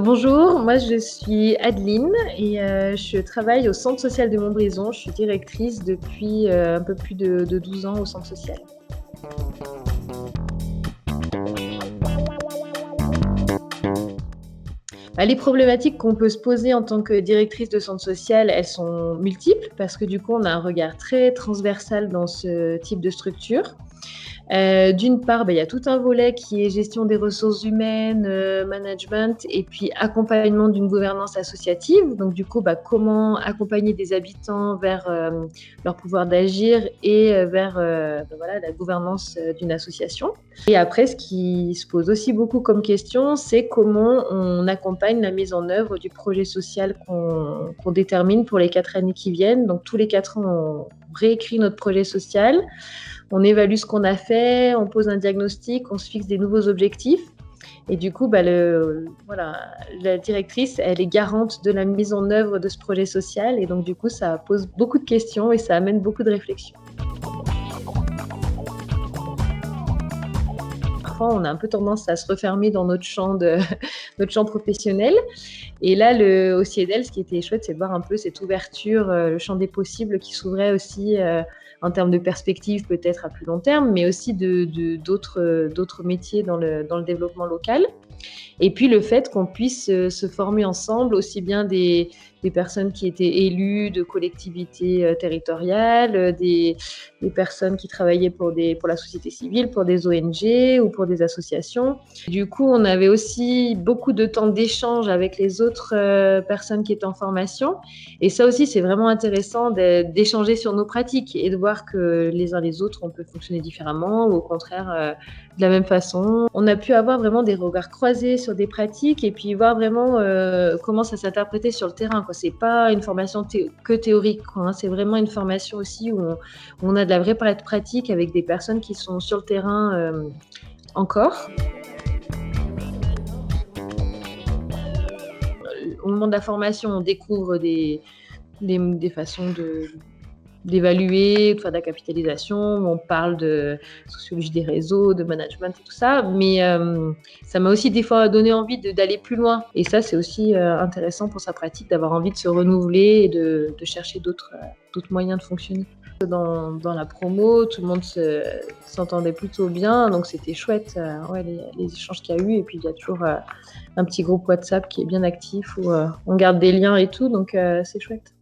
Bonjour, moi je suis Adeline et je travaille au centre social de Montbrison. Je suis directrice depuis un peu plus de 12 ans au centre social. Les problématiques qu'on peut se poser en tant que directrice de centre social, elles sont multiples parce que du coup on a un regard très transversal dans ce type de structure. D'une part, il y a tout un volet qui est gestion des ressources humaines, management et puis accompagnement d'une gouvernance associative. Donc du coup, comment accompagner des habitants vers leur pouvoir d'agir et vers la gouvernance d'une association. Et après, ce qui se pose aussi beaucoup comme question, c'est comment on accompagne la mise en œuvre du projet social qu'on détermine pour les 4 années qui viennent. Donc tous les 4 ans, on réécrit notre projet social. On évalue ce qu'on a fait, on pose un diagnostic, on se fixe des nouveaux objectifs. Et du coup, la directrice, elle est garante de la mise en œuvre de ce projet social. Et donc, du coup, ça pose beaucoup de questions et ça amène beaucoup de réflexions. Parfois, on a un peu tendance à se refermer dans notre champ professionnel. Et là, au CIEDEL, ce qui était chouette, c'est de voir un peu cette ouverture, le champ des possibles qui s'ouvrait aussi en termes de perspectives peut-être à plus long terme, mais aussi d'autres métiers dans le développement local. Et puis le fait qu'on puisse se former ensemble, aussi bien des personnes qui étaient élues de collectivités territoriales, des personnes qui travaillaient pour la société civile, pour des ONG ou pour des associations. Du coup, on avait aussi beaucoup de temps d'échange avec les autres personnes qui étaient en formation. Et ça aussi, c'est vraiment intéressant d'échanger sur nos pratiques et de voir que les uns les autres, on peut fonctionner différemment ou au contraire de la même façon. On a pu avoir vraiment des regards croisés sur des pratiques et puis voir vraiment comment ça s'interprétait sur le terrain, quoi. C'est pas une formation que théorique, quoi, hein. C'est vraiment une formation aussi où on a de la vraie pratique avec des personnes qui sont sur le terrain encore. Au moment de la formation, on découvre des façons d'évaluer, de faire de la capitalisation, on parle de sociologie des réseaux, de management et tout ça, mais ça m'a aussi des fois donné envie d'aller plus loin. Et ça, c'est aussi intéressant pour sa pratique, d'avoir envie de se renouveler et de chercher d'autres moyens de fonctionner. Dans la promo, tout le monde s'entendait plutôt bien, donc c'était chouette, les échanges qu'il y a eu. Et puis il y a toujours un petit groupe WhatsApp qui est bien actif où on garde des liens et tout, donc c'est chouette.